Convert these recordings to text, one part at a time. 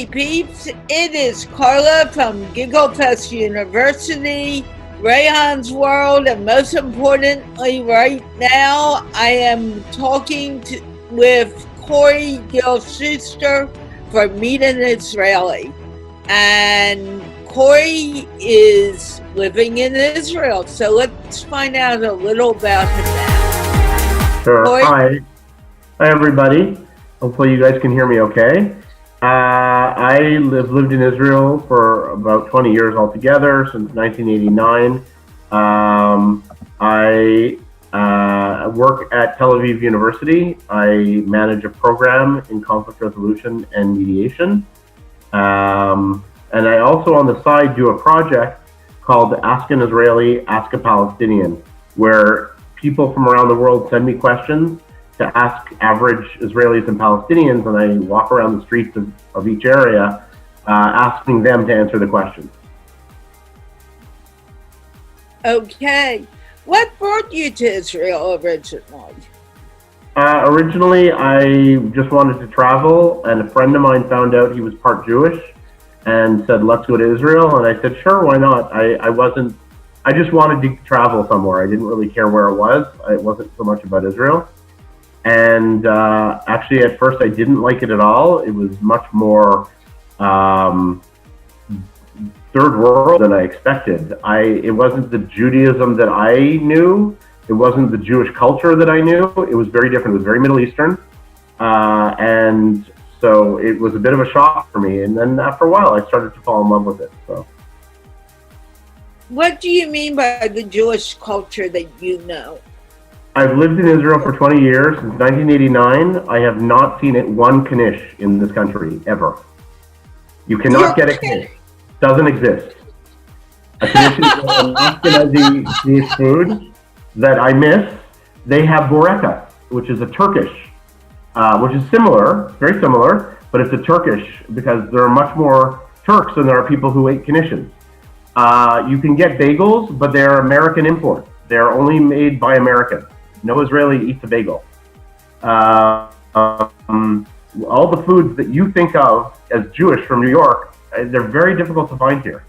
Hey peeps, it is Carla from Gil Shuster University, Rayhan's World, and most importantly right now I am talking with Gil Shuster for Meet an Israeli. And Corey is living in Israel, so let's find out a little about him now. Sure. Hi everybody. Hopefully you guys can hear me okay. I lived in Israel for about 20 years altogether, since 1989. I work at Tel Aviv University. I manage a program in conflict resolution and mediation. And I also on the side do a project called Ask an Israeli, Ask a Palestinian, where people from around the world send me questions to ask average Israelis and Palestinians, and I walk around the streets of each area asking them to answer the questions. Okay. What brought you to Israel originally? Originally, I just wanted to travel, and a friend of mine found out he was part Jewish and said, let's go to Israel. And I said, sure, why not? I just wanted to travel somewhere. I didn't really care where it was. It wasn't so much about Israel. And actually, at first, I didn't like it at all. It was much more third world than I expected. It wasn't the Judaism that I knew. It wasn't the Jewish culture that I knew. It was very different. It was very Middle Eastern. And so it was a bit of a shock for me. And then after a while, I started to fall in love with it. So, what do you mean by the Jewish culture that you know? I've lived in Israel for 20 years. Since 1989, I have not seen it one knish in this country, ever. You cannot get a knish. Doesn't exist. A knish is an Ashkenazi Jewish food that I miss. They have bureka, which is a Turkish, which is similar, very similar, but it's a Turkish because there are much more Turks than there are people who eat knishes. You can get bagels, but they're American import. They're only made by Americans. No Israeli eats a bagel. All the foods that you think of as Jewish from New York, they're very difficult to find here.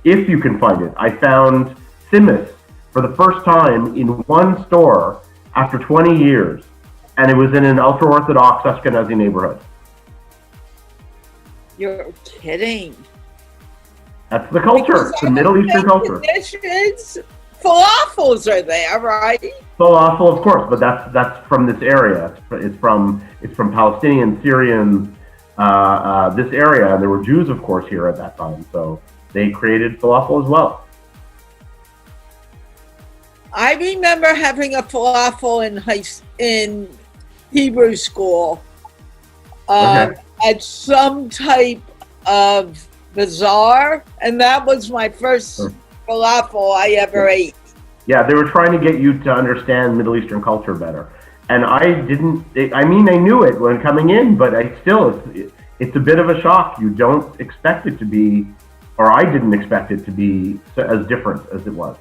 If you can find it. I found simmis for the first time in one store after 20 years, and it was in an ultra-Orthodox Ashkenazi neighborhood. You're kidding. That's the culture, the Middle Eastern culture. Falafels are there, right? Falafel, of course, but that's from this area. It's from Palestinians, Syrians, this area, and there were Jews, of course, here at that time. So they created falafel as well. I remember having a falafel in Hebrew school at some type of bazaar, and that was my first falafel I ever ate. Yeah, they were trying to get you to understand Middle Eastern culture better. And I knew it when coming in, but it's a bit of a shock. You don't expect it to be, or I didn't expect it to be as different as it was.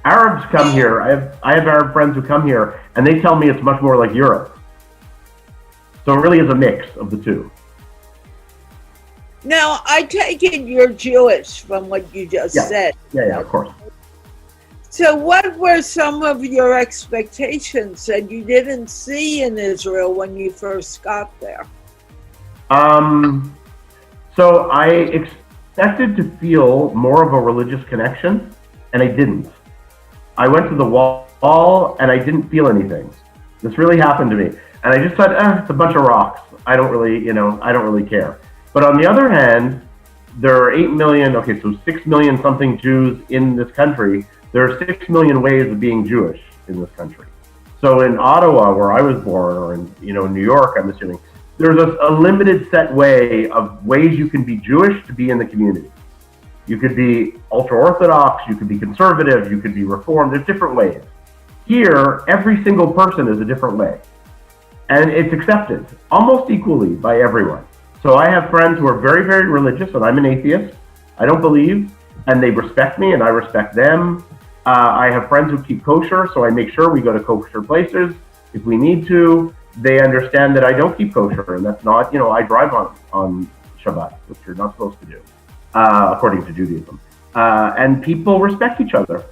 Arabs come here, I have Arab friends who come here, and they tell me it's much more like Europe. So it really is a mix of the two. Now, I take it you're Jewish from what you just said. Yeah, of course. So what were some of your expectations that you didn't see in Israel when you first got there? So I expected to feel more of a religious connection, and I didn't. I went to the wall, and I didn't feel anything. This really happened to me. And I just thought, it's a bunch of rocks. I don't really care. But on the other hand, there are 8 million, 6 million something Jews in this country. There are 6 million ways of being Jewish in this country. So in Ottawa, where I was born, or in New York, I'm assuming, there's a limited set way of ways you can be Jewish to be in the community. You could be ultra-Orthodox, you could be conservative, you could be Reformed. There's different ways. Here, every single person is a different way. And it's accepted almost equally by everyone. So I have friends who are very, very religious, and I'm an atheist. I don't believe, and they respect me, and I respect them. I have friends who keep kosher, so I make sure we go to kosher places if we need to. they understand that I don't keep kosher, and that's not, I drive on Shabbat, which you're not supposed to do, according to Judaism. And people respect each other.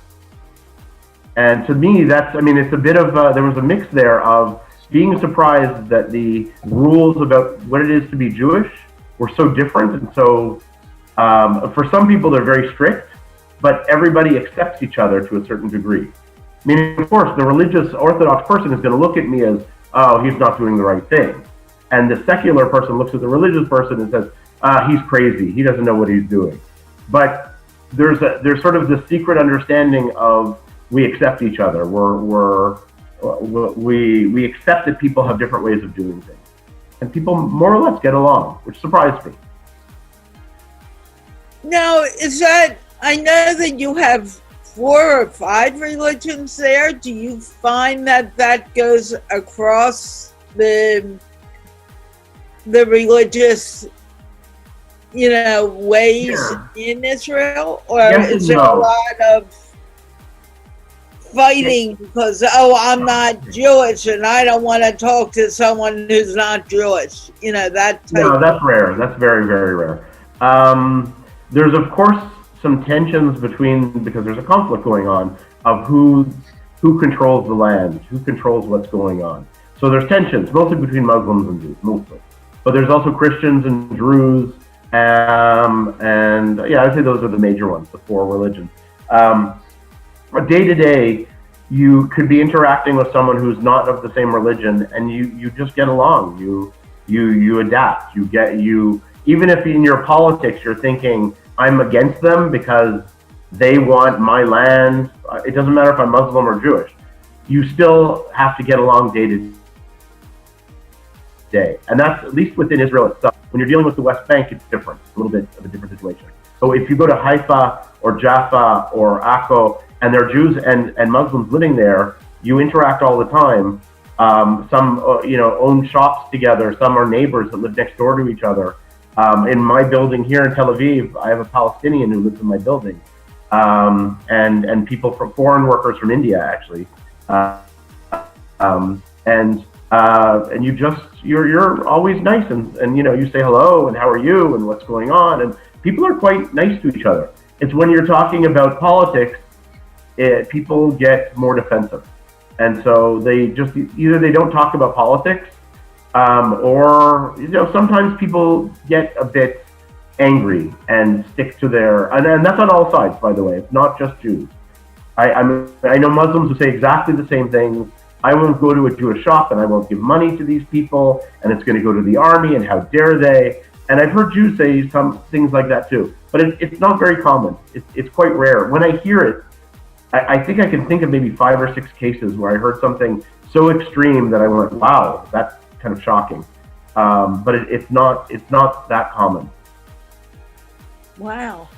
And to me, it's a bit of, there was a mix there of being surprised that the rules about what it is to be Jewish were so different. And so for some people, they're very strict, but everybody accepts each other to a certain degree. Meaning, of course, the religious Orthodox person is going to look at me as, oh, he's not doing the right thing. And the secular person looks at the religious person and says, he's crazy. He doesn't know what he's doing. But there's sort of this secret understanding of we accept each other. We accept that people have different ways of doing things. And people more or less get along, which surprised me. Now, I know that you have 4 or 5 religions there. Do you find that goes across the religious, ways in Israel? Or is there a lot of fighting because, I'm not Jewish and I don't want to talk to someone who's not Jewish, that type? No, that's rare. That's very, very rare. There's, of course, some tensions because there's a conflict going on of who controls the land, who controls what's going on. So there's tensions, mostly between Muslims and Jews, mostly. But there's also Christians and Druze, and I'd say those are the major ones, the 4 religions. Day to day, you could be interacting with someone who's not of the same religion, and you just get along. You adapt. Even if in your politics you're thinking, I'm against them because they want my land. It doesn't matter if I'm Muslim or Jewish. You still have to get along day to day. And that's at least within Israel itself. When you're dealing with the West Bank, it's different, a little bit of a different situation. So if you go to Haifa or Jaffa or Akko, and there are Jews and Muslims living there, you interact all the time. Some, own shops together. Some are neighbors that live next door to each other. In my building here in Tel Aviv, I have a Palestinian who lives in my building, and people from foreign workers from India actually, and you're always nice and you say hello and how are you and what's going on, and people are quite nice to each other. It's when you're talking about politics, people get more defensive, and so they just either they don't talk about politics. Or sometimes people get a bit angry and stick to and that's on all sides, by the way. It's not just Jews. I know Muslims who say exactly the same things. I won't go to a Jewish shop and I won't give money to these people, and it's going to go to the army, and how dare they? And I've heard Jews say some things like that too, but it's not very common. It's quite rare. When I hear it, I think I can think of maybe 5 or 6 cases where I heard something so extreme that I went, wow, that's kind of shocking, but it's not that common. Wow.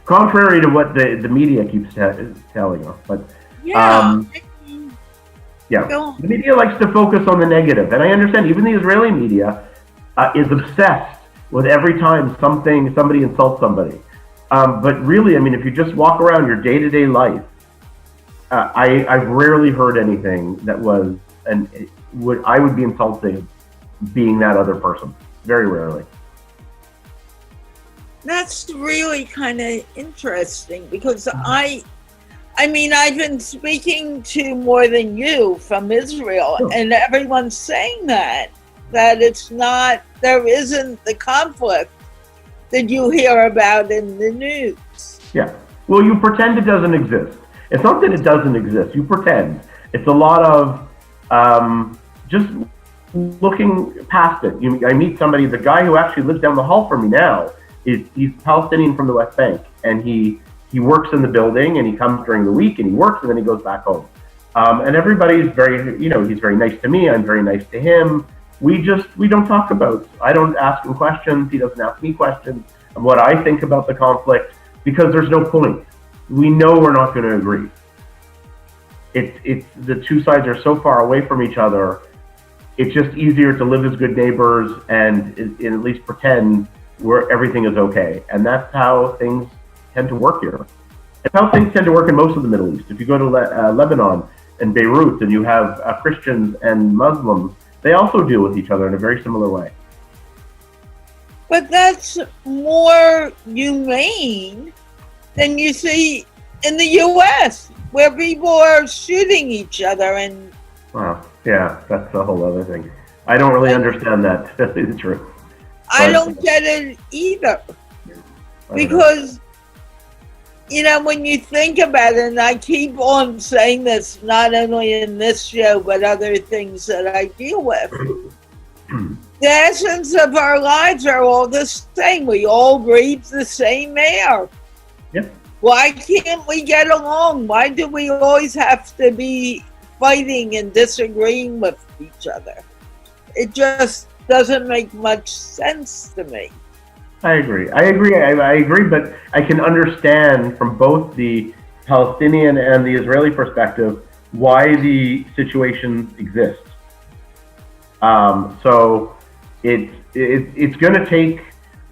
Contrary to what the media keeps telling us, but the media likes to focus on the negative, and I understand even the Israeli media is obsessed with every time somebody insults somebody. But really, if you just walk around your day-to-day life, I've rarely heard anything that was I would be insulted being that other person. Very rarely. That's really kind of interesting because I've been speaking to more than you from Israel, and everyone's saying that it's not, there isn't the conflict that you hear about in the news. Yeah. Well, you pretend it doesn't exist. It's not that it doesn't exist. You pretend. It's a lot of just looking past it. I meet somebody, the guy who actually lives down the hall from me now, he's Palestinian from the West Bank, and he works in the building, and he comes during the week, and he works, and then he goes back home. And everybody's very, he's very nice to me, I'm very nice to him. We don't talk about, I don't ask him questions, he doesn't ask me questions of what I think about the conflict, because there's no point. We know we're not going to agree. It's the two sides are so far away from each other. It's just easier to live as good neighbors and at least pretend everything is okay. And that's how things tend to work here. It's how things tend to work in most of the Middle East. If you go to Lebanon and Beirut and you have Christians and Muslims, they also deal with each other in a very similar way. But that's more humane than you see in the U.S., where people are shooting each other. And wow, yeah, that's a whole other thing. I don't really understand that, to tell you the truth. I don't get it either. Because, when you think about it, and I keep on saying this, not only in this show, but other things that I deal with, the essence of our lives are all the same. We all breathe the same air. Yep. Why can't we get along? Why do we always have to be fighting and disagreeing with each other? It just doesn't make much sense to me. I agree, but I can understand from both the Palestinian and the Israeli perspective why the situation exists. So it's going to take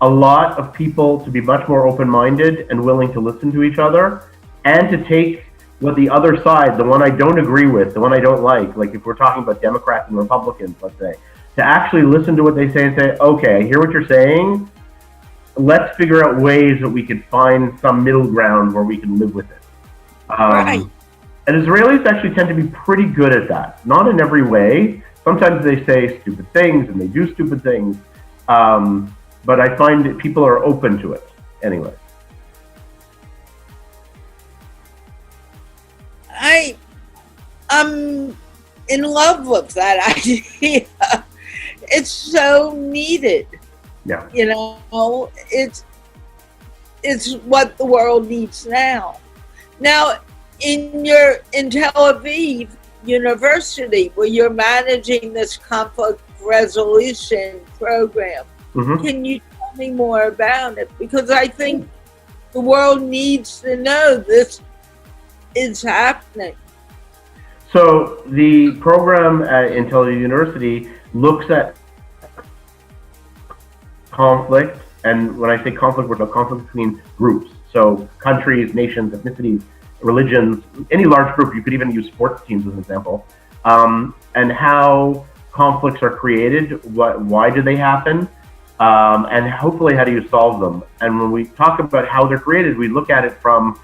a lot of people to be much more open-minded and willing to listen to each other, and to take what the other side, the one I don't agree with, the one I don't like if we're talking about Democrats and Republicans, let's say, to actually listen to what they say and say, okay, I hear what you're saying. Let's figure out ways that we could find some middle ground where we can live with it. Right. And Israelis actually tend to be pretty good at that. Not in every way. Sometimes they say stupid things and they do stupid things. But I find that people are open to it anyway. I'm in love with that idea. It's so needed. Yeah. It's what the world needs now. Now, in Tel Aviv University, where you're managing this conflict resolution program, can you tell me more about it? Because I think the world needs to know this is happening. So the program in Tel Aviv University looks at conflict, and when I say conflict, we're talking conflict between groups. So countries, nations, ethnicities, religions, any large group. You could even use sports teams as an example, and how conflicts are created, why do they happen, and hopefully how do you solve them. And when we talk about how they're created, we look at it from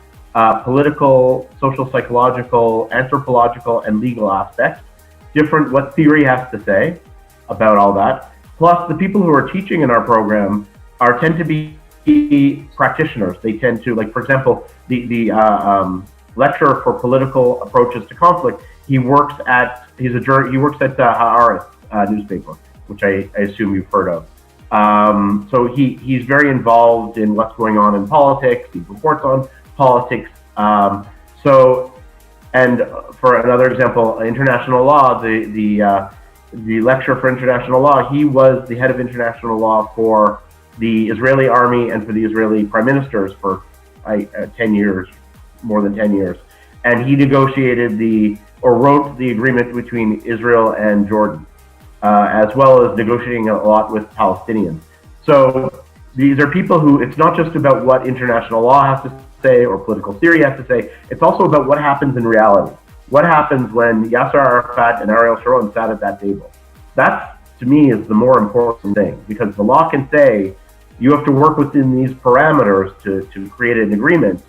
political, social, psychological, anthropological, and legal aspects. What theory has to say about all that. Plus, the people who are teaching in our program tend to be practitioners. They tend to, for example, the lecturer for political approaches to conflict. He works at Haaretz newspaper, which I assume you've heard of. So he's very involved in what's going on in politics. He reports on politics. And for another example, international law, the lecturer for international law, he was the head of international law for the Israeli army and for the Israeli prime ministers for 10 years, more than 10 years. And he negotiated wrote the agreement between Israel and Jordan, as well as negotiating a lot with Palestinians. So these are people who, it's not just about what international law has to say or political theory has to say, it's also about what happens in reality. What happens when Yasser Arafat and Ariel Sharon sat at that table? That, to me, is the more important thing, because the law can say you have to work within these parameters to create an agreement.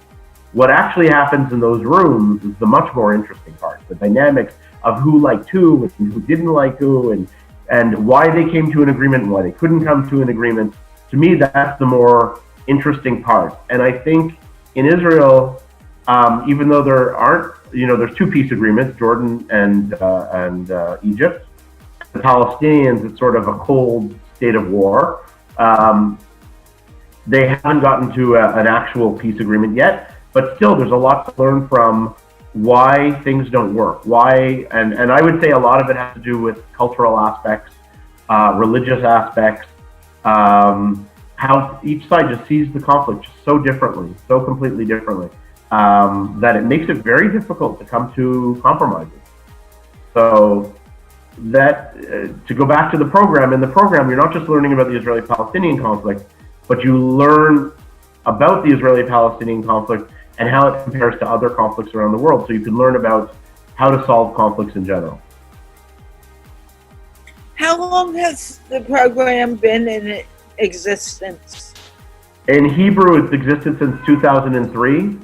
What actually happens in those rooms is the much more interesting part, the dynamics of who liked who and who didn't like who, and why they came to an agreement and why they couldn't come to an agreement. To me, that's the more interesting part. And I think in Israel, even though there aren't, there's two peace agreements, Jordan and Egypt. The Palestinians, it's sort of a cold state of war. They haven't gotten to an actual peace agreement yet, but still there's a lot to learn from why things don't work. And I would say a lot of it has to do with cultural aspects, religious aspects, how each side just sees the conflict just so differently, so completely differently, that it makes it very difficult to come to compromises. So that, to go back to the program, in the program, you're not just learning about the Israeli-Palestinian conflict, but you learn about the Israeli-Palestinian conflict and how it compares to other conflicts around the world. So you can learn about how to solve conflicts in general. How long has the program been in existence? In Hebrew, it's existed since 2003,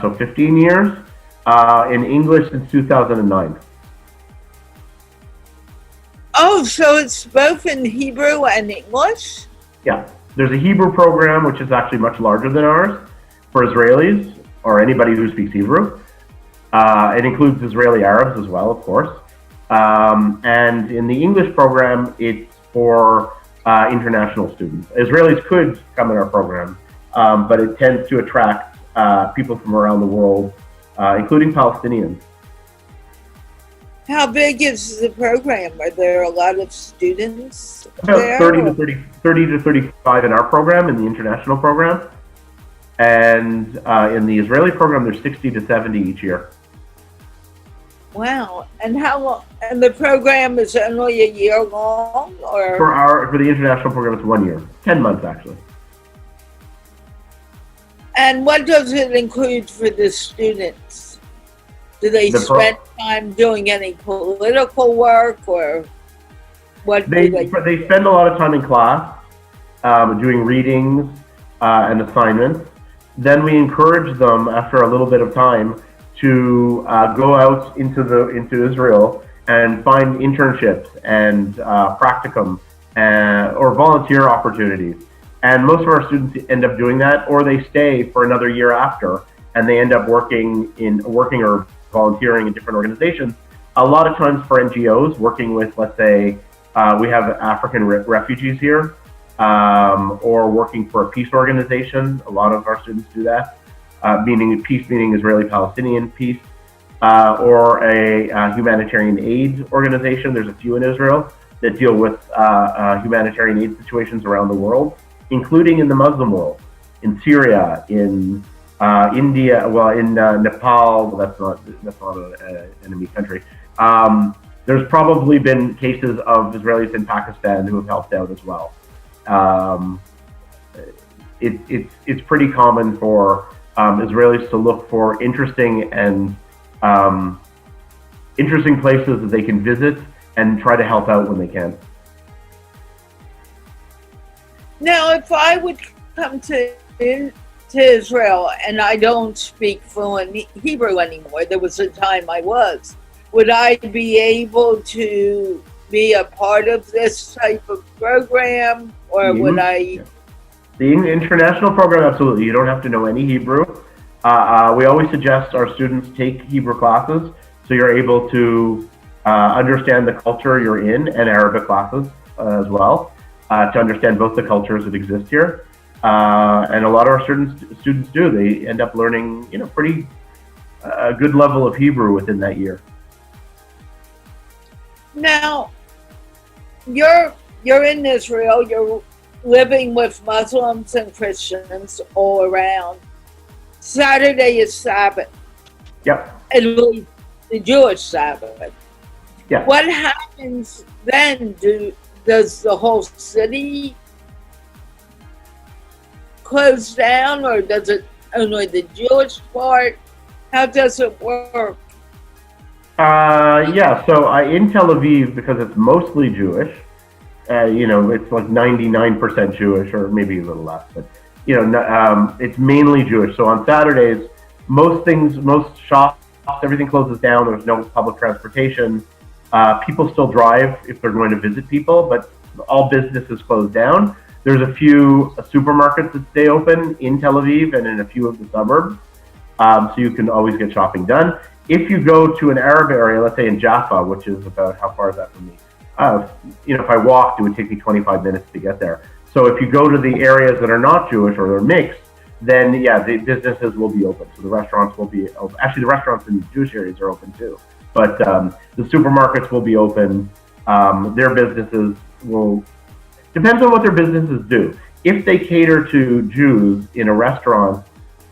so 15 years. In English, since 2009. Oh, so it's both in Hebrew and English? Yeah. There's a Hebrew program, which is actually much larger than ours, for Israelis or anybody who speaks Hebrew. It includes Israeli Arabs as well, of course. And in the English program, it's for international students. Israelis could come in our program, but it tends to attract people from around the world, including Palestinians. How big is the program? Are there a lot of students About there? 30 to 35 in our program, in the international program. And in the Israeli program, there's 60 to 70 each year. Wow. And how long? And the program is only a year long, or? For the international program, it's 1 year, 10 months actually. And what does it include for the students? Do they spend time doing any political work, or what? They spend a lot of time in class, doing readings and assignments. Then we encourage them, after a little bit of time, to go out into Israel and find internships and practicum or volunteer opportunities. And most of our students end up doing that, or they stay for another year after, and they end up working or volunteering in different organizations. A lot of times for NGOs, working with, let's say, we have African refugees here, or working for a peace organization. A lot of our students do that. Meaning Israeli-Palestinian peace, or a humanitarian aid organization. There's a few in Israel that deal with humanitarian aid situations around the world, including in the Muslim world, in Syria, in India, in Nepal. Well, that's not an enemy country. There's probably been cases of Israelis in Pakistan who have helped out as well. It's pretty common for Israelis to look for interesting places that they can visit and try to help out when they can. Now, if I would come to Israel and I don't speak fluent Hebrew anymore, there was a time I was, would I be able to be a part of this type of program, or would I? Yeah. The international program, absolutely. You don't have to know any Hebrew. We always suggest our students take Hebrew classes, so you're able to understand the culture you're in, and Arabic classes as well, to understand both the cultures that exist here. And a lot of our students do. They end up learning, pretty good level of Hebrew within that year. Now, you're in Israel. You're living with Muslims and Christians all around. Saturday is Sabbath. Yep. At least the Jewish Sabbath. Yeah. What happens then? Does the whole city close down, or does it only the Jewish part? How does it work? Yeah. So in Tel Aviv, because it's mostly Jewish, it's like 99% Jewish, or maybe a little less, but it's mainly Jewish. So on Saturdays, most shops, everything closes down. There's no public transportation. People still drive if they're going to visit people, but all businesses close down. There's a few supermarkets that stay open in Tel Aviv and in a few of the suburbs, so you can always get shopping done. If you go to an Arab area, let's say in Jaffa, which is about, how far is that from me? If I walked, it would take me 25 minutes to get there. So if you go to the areas that are not Jewish or they're mixed, then the businesses will be open. So the restaurants will be open. Actually, the restaurants in the Jewish areas are open too. But the supermarkets will be open. Their businesses will, depends on what their businesses do. If they cater to Jews in a restaurant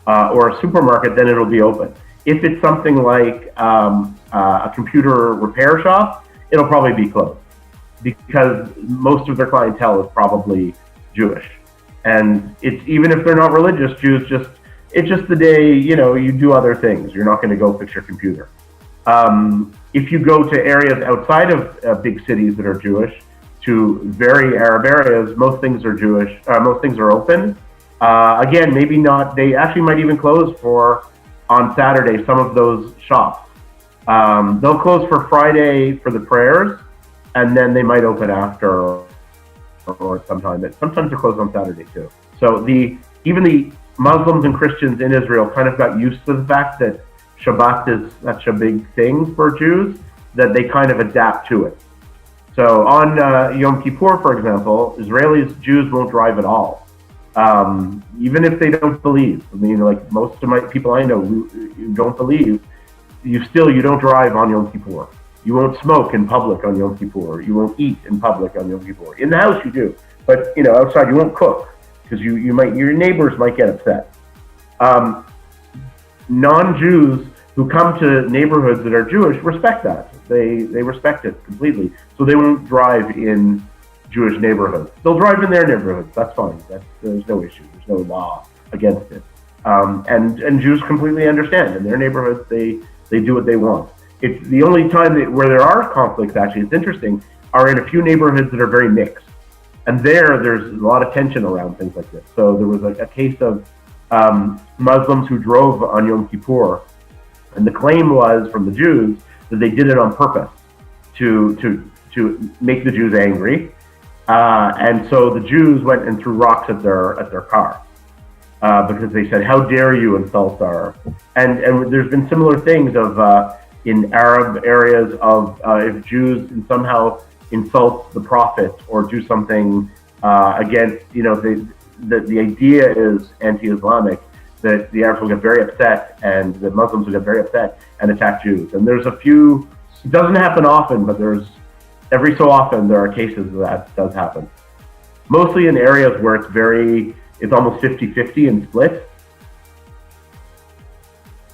or a supermarket, then it'll be open. If it's something like a computer repair shop, it'll probably be closed, because most of their clientele is probably Jewish. And it's, even if they're not religious Jews, it's just the day, you do other things. You're not going to go fix your computer. If you go to areas outside of big cities that are Jewish, to very Arab areas, most things are Jewish. Most things are open. Again, maybe not. They actually might even close for on Saturday. Some of those shops, they'll close for Friday for the prayers, and then they might open after or sometime. Sometimes they're closed on Saturday too. So even the Muslims and Christians in Israel kind of got used to the fact that Shabbat is such a big thing for Jews that they kind of adapt to it. So on Yom Kippur, for example, Israelis, Jews won't drive at all, even if they don't believe. I mean, like most of my people I know who don't believe, you don't drive on Yom Kippur. You won't smoke in public on Yom Kippur. You won't eat in public on Yom Kippur. In the house you do, but outside you won't cook because your neighbors might get upset. Non-Jews who come to neighborhoods that are Jewish respect that. They respect it completely. So they won't drive in Jewish neighborhoods. They'll drive in their neighborhoods. That's fine. There's no issue. There's no law against it. And Jews completely understand. In their neighborhoods, they do what they want. It's the only time where there are conflicts, actually, it's interesting, are in a few neighborhoods that are very mixed. And there's a lot of tension around things like this. So there was a case of Muslims who drove on Yom Kippur, and the claim was from the Jews that they did it on purpose to make the Jews angry, and so the Jews went and threw rocks at their car because they said, "How dare you insult our?" And there's been similar things of in Arab areas of if Jews somehow insult the Prophet or do something against, the idea is anti-Islamic, that the Arabs will get very upset and the Muslims will get very upset and attack Jews. And there's a few, it doesn't happen often, but every so often there are cases that does happen. Mostly in areas where it's almost 50-50 and split.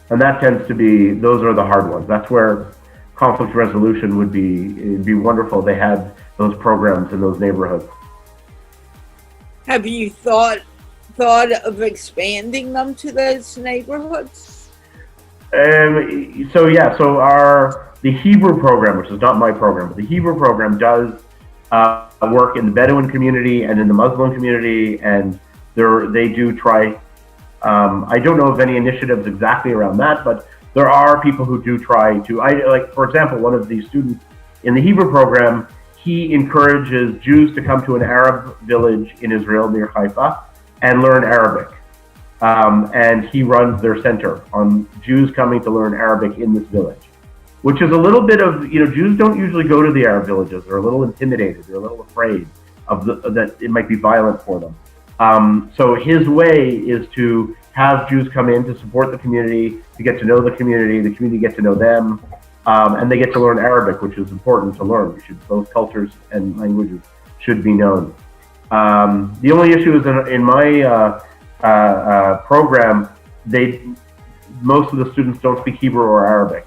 And that tends to be, those are the hard ones. That's where conflict resolution it'd be wonderful. They had those programs in those neighborhoods. Have you thought of expanding them to those neighborhoods? The Hebrew program, which is not my program, but the Hebrew program does work in the Bedouin community and in the Muslim community, and they do try. I don't know of any initiatives exactly around that, but there are people who do try to. For example, one of the students in the Hebrew program, he encourages Jews to come to an Arab village in Israel near Haifa and learn Arabic. And he runs their center on Jews coming to learn Arabic in this village, which is a little bit of, Jews don't usually go to the Arab villages. They're a little intimidated. They're a little afraid that it might be violent for them. So his way is to have Jews come in to support the community, to get to know the community get to know them, and they get to learn Arabic, which is important to learn. Both cultures and languages should be known. The only issue is in my program, most of the students don't speak Hebrew or Arabic.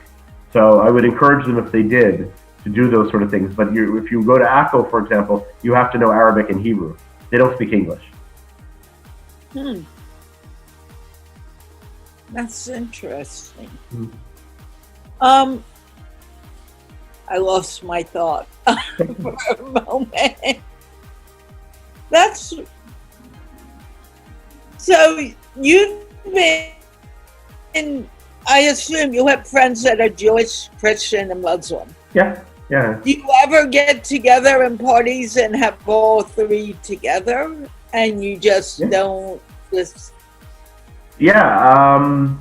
So I would encourage them, if they did, to do those sort of things. But if you go to ACO, for example, you have to know Arabic and Hebrew. They don't speak English. That's interesting. I lost my thought for a moment. So you've been, I assume you have friends that are Jewish, Christian, and Muslim. Yeah. Do you ever get together in parties and have all three together, and you just don't just? Yeah.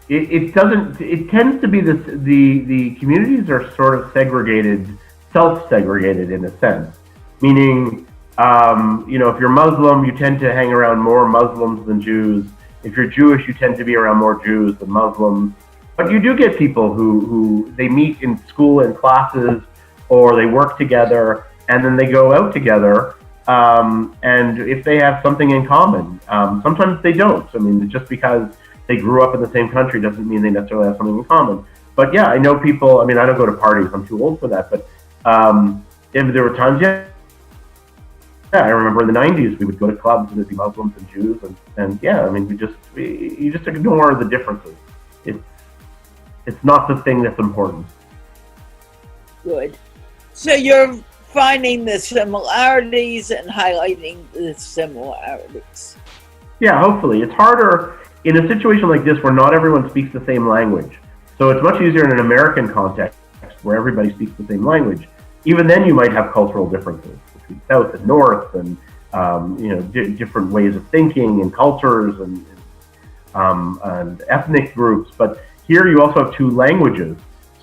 It doesn't. It tends to be this. The communities are sort of segregated, self-segregated in a sense. Meaning, if you're Muslim, you tend to hang around more Muslims than Jews. If you're Jewish, you tend to be around more Jews than Muslims. But you do get people who they meet in school and classes, or they work together, and then they go out together. And if they have something in common, sometimes they don't. I mean, just because they grew up in the same country doesn't mean they necessarily have something in common. But yeah, I know people. I mean, I don't go to parties. I'm too old for that. But if there were times, I remember in the 90s we would go to clubs and there'd be Muslims and Jews, and yeah, I mean, you just ignore the differences. It's not the thing that's important. Good. So you're finding the similarities and highlighting the similarities. Yeah, hopefully. It's harder in a situation like this where not everyone speaks the same language. So it's much easier in an American context where everybody speaks the same language. Even then, you might have cultural differences between South and North, and different ways of thinking and cultures and ethnic groups. But here, you also have two languages.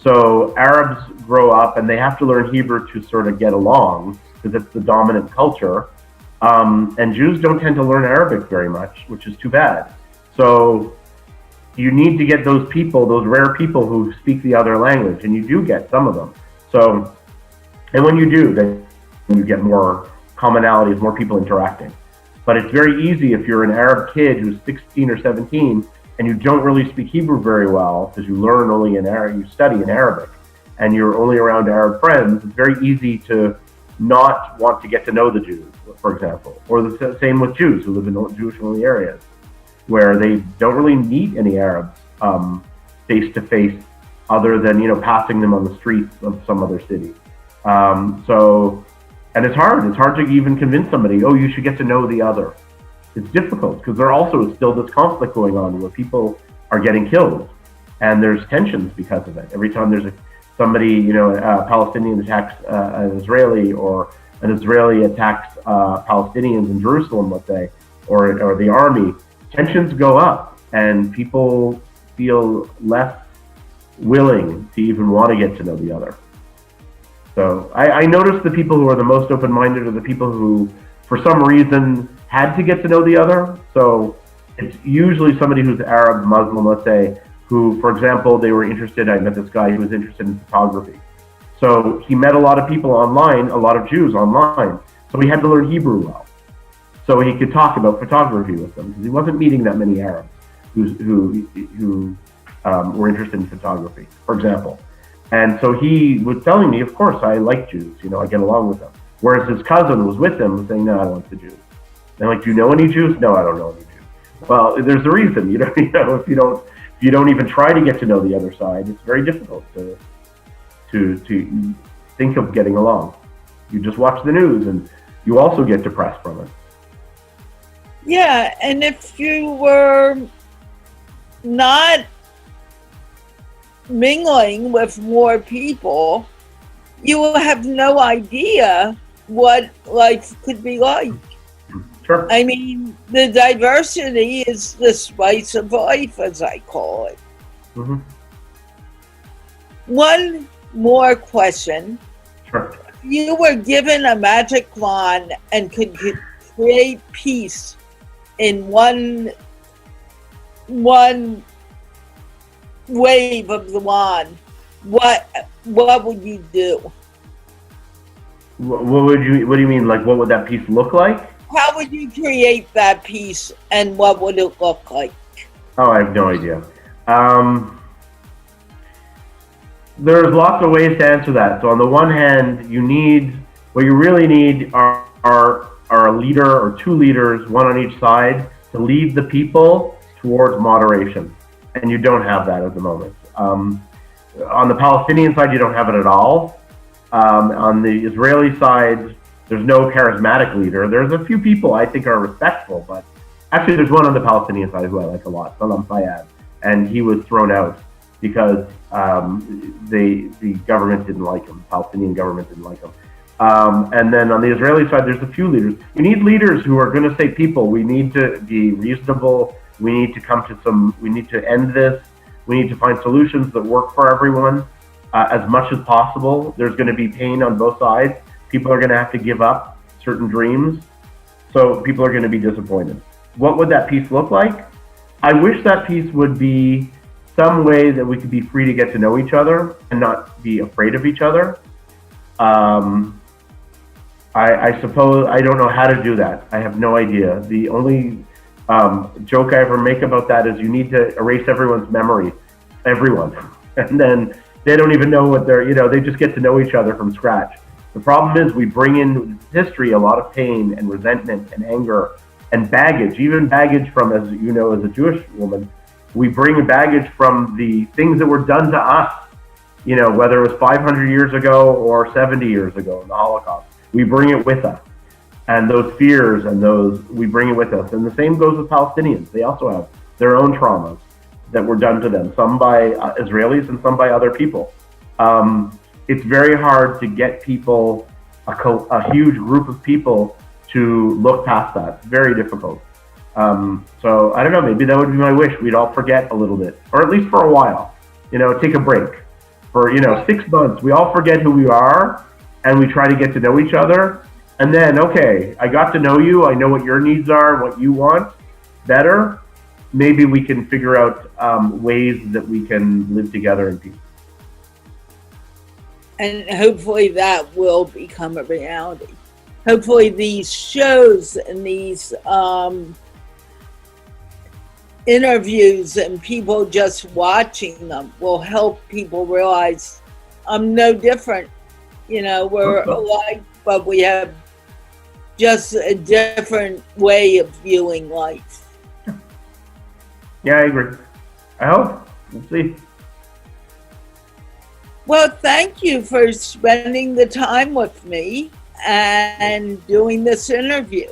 So Arabs grow up and they have to learn Hebrew to sort of get along because it's the dominant culture. And Jews don't tend to learn Arabic very much, which is too bad. So you need to get those people, those rare people who speak the other language, and you do get some of them. So, and when you do, then you get more commonalities, more people interacting. But it's very easy if you're an Arab kid who's 16 or 17 and you don't really speak Hebrew very well because you learn only in Arabic, you study in Arabic, and you're only around Arab friends. It's very easy to not want to get to know the Jews, for example, or the same with Jews who live in Jewish-only areas, where they don't really meet any Arabs face to face, other than passing them on the streets of some other city. And it's hard. It's hard to even convince somebody, oh, you should get to know the other. It's difficult because there also is still this conflict going on where people are getting killed, and there's tensions because of it. Every time there's somebody, a Palestinian attacks an Israeli, or an Israeli attacks Palestinians in Jerusalem, let's say, or the army, tensions go up, and people feel less willing to even want to get to know the other. So I noticed the people who are the most open-minded are the people who, for some reason, had to get to know the other. So it's usually somebody who's Arab, Muslim, let's say, who, for example, they were interested. I met this guy who was interested in photography. So he met a lot of people online, a lot of Jews online. So he had to learn Hebrew well, so he could talk about photography with them, because he wasn't meeting that many Arabs who were interested in photography, for example. And so he was telling me, of course, I like Jews, I get along with them. Whereas his cousin was with him saying, no, I don't like the Jews. And I'm like, do you know any Jews? No, I don't know any Jews. Well, there's a reason, if you don't even try to get to know the other side, it's very difficult to think of getting along. You just watch the news and you also get depressed from it. Yeah, and if you were not mingling with more people, you will have no idea what life could be like. Sure. I mean, the diversity is the spice of life, as I call it. Mm-hmm. One more question. Sure. If you were given a magic wand and could create peace in one wave of the wand, what would you do? What do you mean? Like, what would that piece look like? How would you create that piece, and what would it look like? Oh, I have no idea. There's lots of ways to answer that. So on the one hand, what you really need are a leader or two leaders, one on each side, to lead the people towards moderation. And you don't have that at the moment. On the Palestinian side, you don't have it at all. On the Israeli side, there's no charismatic leader. There's a few people I think are respectful, but actually there's one on the Palestinian side who I like a lot, Salam Fayyad, and he was thrown out because the government didn't like him. The Palestinian government didn't like him. And then on the Israeli side, there's a few leaders. You need leaders who are going to say, people, we need to be reasonable. We need to end this. We need to find solutions that work for everyone as much as possible. There's going to be pain on both sides. People are going to have to give up certain dreams. So people are going to be disappointed. What would that piece look like? I wish that piece would be some way that we could be free to get to know each other and not be afraid of each other. I suppose I don't know how to do that. I have no idea. The only joke I ever make about that is you need to erase everyone's memory, everyone. And then they don't even know what they just get to know each other from scratch. The problem is we bring in history a lot of pain and resentment and anger and baggage, even baggage from, as you know, as a Jewish woman, We bring baggage from the things that were done to us, whether it was 500 years ago or 70 years ago in the Holocaust. We bring it with us. And those fears we bring it with us. And the same goes with Palestinians. They also have their own traumas that were done to them, some by Israelis and some by other people. It's very hard to get people, a huge group of people, to look past that. It's very difficult. So I don't know, maybe that would be my wish. We'd all forget a little bit, or at least for a while, take a break. For, 6 months, we all forget who we are and we try to get to know each other. And then, okay, I got to know you. I know what your needs are, what you want better. Maybe we can figure out ways that we can live together in peace. And hopefully that will become a reality. Hopefully these shows and these interviews and people just watching them will help people realize I'm no different. We're alike, but we have just a different way of viewing life. Yeah, I agree. I hope. We'll see. Well, thank you for spending the time with me and doing this interview.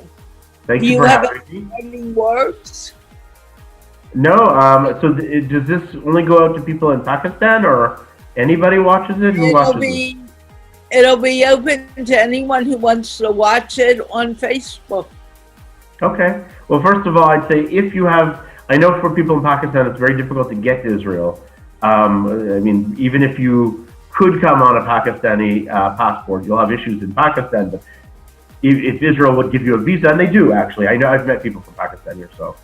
Thank you. Do you have any words? No. So does this only go out to people in Pakistan, or anybody watches it? Who watches it? It'll be open to anyone who wants to watch it on Facebook. Okay. Well, first of all, I'd say if you have, I know for people in Pakistan, it's very difficult to get to Israel. Even if you could come on a Pakistani passport, you'll have issues in Pakistan. But if Israel would give you a visa, and they do actually, I know I've met people from Pakistan here, so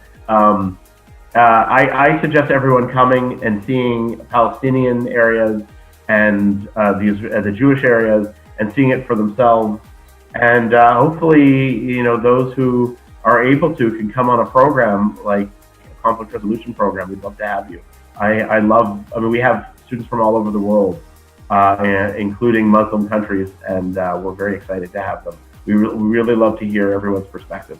I suggest everyone coming and seeing Palestinian areas and the Jewish areas and seeing it for themselves. And hopefully, those who are able to can come on a program like a conflict resolution program. We'd love to have you. We have students from all over the world, including Muslim countries, and we're very excited to have them. We really love to hear everyone's perspective.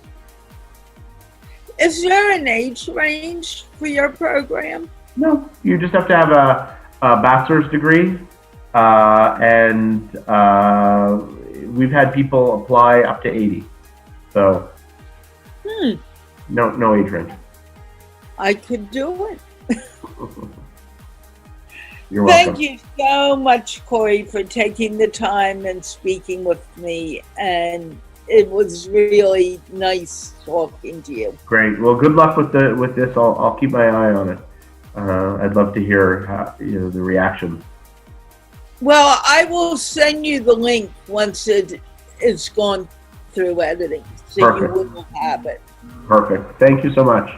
Is there an age range for your program? No, you just have to have a bachelor's degree, and we've had people apply up to 80. So no age range. I could do it. You're welcome. Thank you so much, Corey, for taking the time and speaking with me. And it was really nice talking to you. Great. Well, good luck with this. I'll keep my eye on it. I'd love to hear the reaction. Well, I will send you the link once it is gone through editing, so Perfect. You will have it. Perfect. Thank you so much.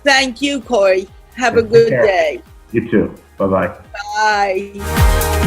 Thank you, Corey. Have a good day. You too. Bye-bye. Bye.